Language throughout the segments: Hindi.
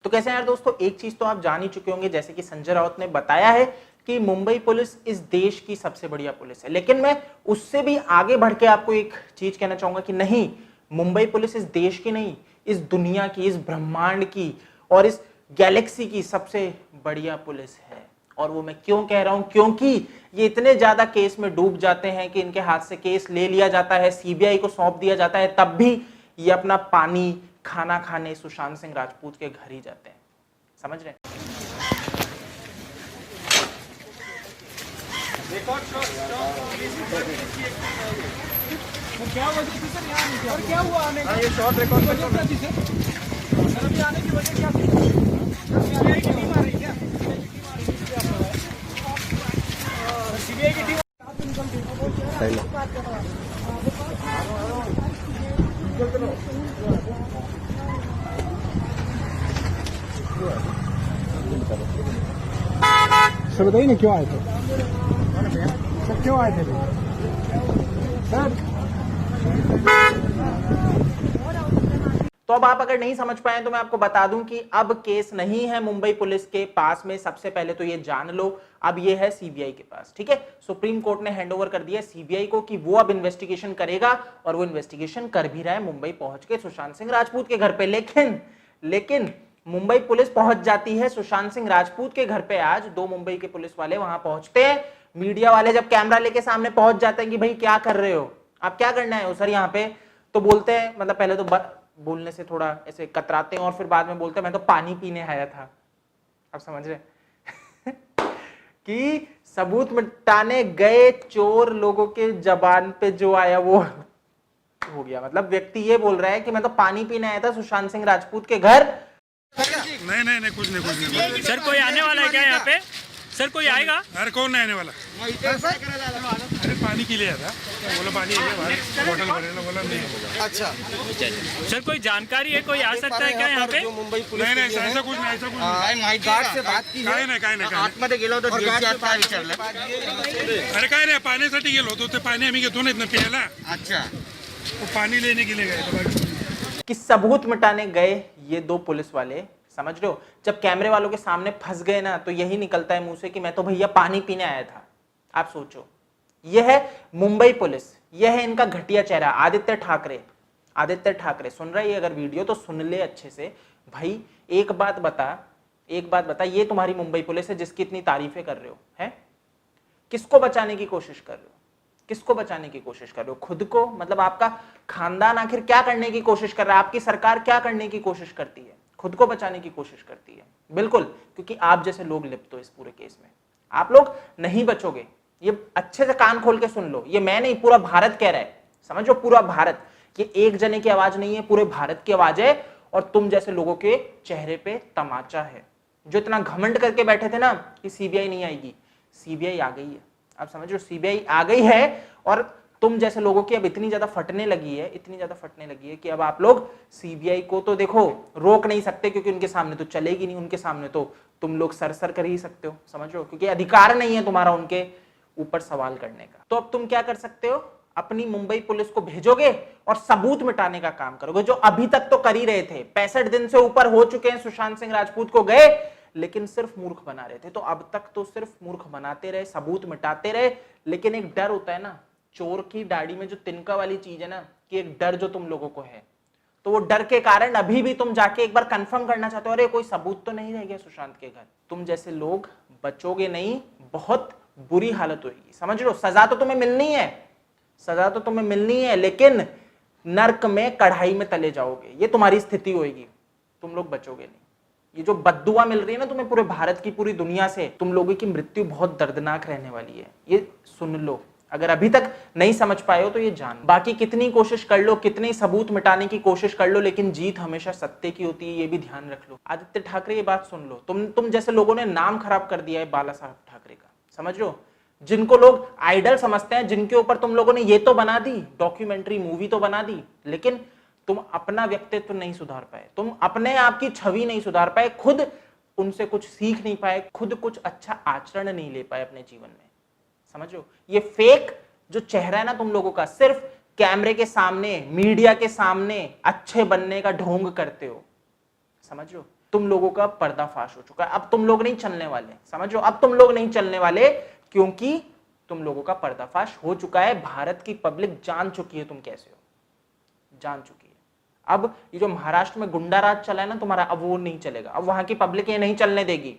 तो कैसे यार दोस्तों, एक चीज तो आप जान ही चुके होंगे, जैसे कि संजय राउत ने बताया है कि मुंबई पुलिस इस देश की सबसे बढ़िया पुलिस है। लेकिन मैं उससे भी आगे बढ़ के आपको एक चीज कहना चाहूंगा कि नहीं, मुंबई पुलिस इस देश की नहीं, इस दुनिया की, इस ब्रह्मांड की और इस गैलेक्सी की सबसे बढ़िया पुलिस है। और वो मैं क्यों कह रहा हूं, क्योंकि ये इतने ज्यादा केस में डूब जाते हैं कि इनके हाथ से केस ले लिया जाता है, सीबीआई को सौंप दिया जाता है, तब भी ये अपना पानी खाना खाने सुशांत सिंह राजपूत के घर ही जाते हैं। समझ रहे हैं? क्या वजह थी सर यहाँ आने की? और क्या हुआ आने का? ये शॉर्ट रिकॉर्ड वजह थी सर अभी आने की वजह क्या थी? सीबीआई की टीम आ रही क्या? सीबीआई की टीम सर बताइए ना क्यों आए थे? सर क्यों आए थे सर? तो अब आप अगर नहीं समझ पाए तो मैं आपको बता दूं कि अब केस नहीं है मुंबई पुलिस के पास में। सबसे पहले तो ये जान लो, अब ये है सीबीआई के पास। ठीक है, सुप्रीम कोर्ट ने हैंडओवर कर दिया सीबीआई को कि वो अब इन्वेस्टिगेशन करेगा, और वो इन्वेस्टिगेशन कर भी रहा है मुंबई पहुंच के सुशांत सिंह राजपूत के घर पे। लेकिन मुंबई पुलिस पहुंच जाती है सुशांत सिंह राजपूत के घर पे। आज दो मुंबई के पुलिस वाले वहां पहुंचते हैं। मीडिया वाले जब कैमरा लेके सामने पहुंच जाते हैं कि भाई क्या कर रहे हो, आप क्या करना है सर यहाँ पे, तो बोलते हैं, मतलब पहले तो बोलने से थोड़ा ऐसे कतराते हैं और फिर बाद में बोलते हैं मैं तो पानी पीने आया था। आप समझ रहे कि सबूत मिटाने गए चोर लोगों के जबान पे जो आया वो हो गया। मतलब व्यक्ति ये बोल रहा है कि मैं तो पानी पीने आया था सुशांत सिंह राजपूत के घर। नहीं कुछ नहीं। सर कोई आने वाला है क्या यहाँ पे? सर कोई आएगा? अरे कौन नहीं आने वाला? अरे पानी के लिए आया था, बोला पानी बोतल भरे ना, बोला नहीं होगा। अच्छा सर कोई जानकारी है, कोई आ सकता है क्या यहाँ पे? मुंबई पुलिस नहीं ऐसा कुछ नहीं, ऐसा कुछ नहीं। गार्ड से बात की काय नाही आतमध्ये गेलो होतो, काय विचारलं? अरे काय नाही, पाण्यासाठी गेलो होतो, ते पाणी आम्ही घेतो ना प्यायला, अच्छा वो पानी लेने के लिए गए थे बाकी। कि सबूत मिटाने गए ये दो पुलिस वाले, समझ रहे हो, जब कैमरे वालों के सामने फंस गए ना तो यही निकलता है मुंह से कि मैं तो भैया पानी पीने आया था। आप सोचो, यह है मुंबई पुलिस, यह है इनका घटिया चेहरा। आदित्य ठाकरे सुन रहा है अगर वीडियो तो सुन ले अच्छे से भाई। एक बात बता, ये तुम्हारी मुंबई पुलिस है जिसकी इतनी तारीफें कर रहे हो, हैं? किसको बचाने की कोशिश कर रहे हो? किसको बचाने की कोशिश कर रहे हो? खुद को? मतलब आपका खानदान आखिर क्या करने की कोशिश कर रहा है? आपकी सरकार क्या करने की कोशिश करती है? खुद को बचाने की कोशिश करती है, बिल्कुल, क्योंकि आप जैसे लोग लिप्त हो इस पूरे केस में। आप लोग नहीं बचोगे। ये अच्छे से कान खोल के सुन लो, ये मैं नहीं, पूरा भारत कह रहा है। समझो, पूरा भारत। ये एक जने की आवाज नहीं है, पूरे भारत की आवाज है। और तुम जैसे लोगों के चेहरे पे तमाचा है, जो इतना घमंड करके बैठे थे ना कि सीबीआई नहीं आएगी, सीबीआई आ गई है। आप समझो, सीबीआई आ गई है और तुम जैसे लोगों की अब इतनी ज्यादा फटने लगी है कि अब आप लोग सीबीआई को तो देखो रोक नहीं सकते, क्योंकि उनके सामने तो चलेगी नहीं, उनके सामने तो तुम लोग सर कर ही सकते हो, समझ लो, क्योंकि अधिकार नहीं है तुम्हारा उनके ऊपर सवाल करने का। तो अब तुम क्या कर सकते हो? अपनी मुंबई पुलिस को भेजोगे और सबूत मिटाने का काम करोगे, जो अभी तक तो कर ही रहे थे। 65 दिन से ऊपर हो चुके हैं, सुशांत सिंह राजपूत को गए, लेकिन सिर्फ मूर्ख बना रहे थे। तो अब तक तो सिर्फ मूर्ख बनाते रहे, सबूत मिटाते रहे। लेकिन एक डर होता है ना, चोर की दाढ़ी में जो तिनका वाली चीज है ना, कि एक डर जो तुम लोगों को है, तो वो डर के कारण अभी भी तुम जाके एक बार कंफर्म करना चाहते हो, अरे कोई सबूत तो नहीं रह गया सुशांत के घर। तुम जैसे लोग बचोगे नहीं, बहुत बुरी हालत होगी, समझ लो। सजा तो तुम्हें मिलनी है, लेकिन नर्क में कढ़ाई में तले जाओगे, ये तुम्हारी स्थिति होगी। तुम लोग बचोगे नहीं। ये जो बद्दुआ मिल रही है ना तुम्हें पूरे भारत की, पूरी दुनिया से, तुम लोगों की मृत्यु बहुत दर्दनाक रहने वाली है, ये सुन लो। अगर अभी तक नहीं समझ पाए हो तो ये जान। बाकी कितनी कोशिश कर लो, कितने सबूत मिटाने की कोशिश कर लो, लेकिन जीत हमेशा सत्य की होती है, ये भी ध्यान रख लो। आदित्य ठाकरे, ये बात सुन लो। तुम जैसे लोगों ने नाम खराब कर दिया है बाला साहब ठाकरे का, समझ लो, जिनको लोग आइडल समझते हैं, जिनके ऊपर तुम लोगों ने ये तो बना दी, डॉक्यूमेंट्री मूवी तो बना दी, लेकिन तुम अपना व्यक्तित्व नहीं सुधार पाए, तुम अपने आप की छवि नहीं सुधार पाए, खुद उनसे कुछ सीख नहीं पाए, खुद कुछ अच्छा आचरण नहीं ले पाए अपने जीवन में। समझो, ये फेक जो चेहरा है ना तुम लोगों का, सिर्फ कैमरे के सामने, मीडिया के सामने अच्छे बनने का ढोंग करते हो, समझ लो। तुम लोगों का पर्दाफाश हो चुका है। अब तुम लोग नहीं चलने वाले, समझ लो, अब तुम लोग नहीं चलने वाले, क्योंकि तुम लोगों का पर्दाफाश हो चुका है। भारत की पब्लिक जान चुकी है तुम कैसे हो, जान चुकी है। अब ये जो महाराष्ट्र में गुंडा राज चला है ना तुम्हारा, अब वो नहीं चलेगा। अब वहां की पब्लिक ये नहीं चलने देगी।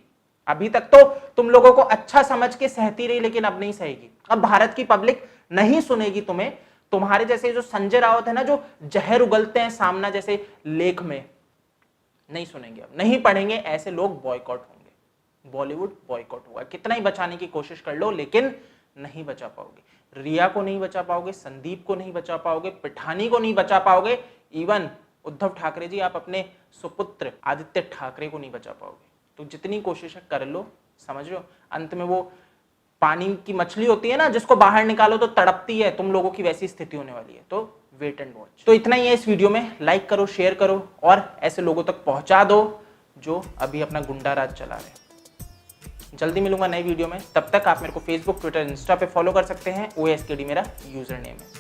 अभी तक तो तुम लोगों को अच्छा समझ के सहती रही, लेकिन अब नहीं सहेगी। अब भारत की पब्लिक नहीं सुनेगी तुम्हें। तुम्हारे जैसे जो संजय राउत है ना, जो जहर उगलते हैं सामना जैसे लेख में, नहीं सुनेंगे, अब नहीं पढ़ेंगे। ऐसे लोग बॉयकॉट होंगे, बॉलीवुड बॉयकॉट होगा। कितना ही बचाने की कोशिश कर लो, लेकिन नहीं बचा पाओगे। रिया को नहीं बचा पाओगे, संदीप को नहीं बचा पाओगे, पिठानी को नहीं बचा पाओगे, इवन उद्धव ठाकरे जी, आप अपने सुपुत्र आदित्य ठाकरे को नहीं बचा पाओगे। तो जितनी कोशिश कर लो, समझ रहे हो, अंत में वो पानी की मछली होती है ना, जिसको बाहर निकालो तो तड़पती है, तुम लोगों की वैसी स्थिति होने वाली है। तो वेट एंड वॉच। तो इतना ही है इस वीडियो में। लाइक करो, शेयर करो और ऐसे लोगों तक पहुंचा दो जो अभी अपना गुंडा राज चला रहे हैं। जल्दी मिलूंगा नई वीडियो में, तब तक आप मेरे को फेसबुक, ट्विटर, इंस्टा पे फॉलो कर सकते हैं। OASKD मेरा यूजर नेम है।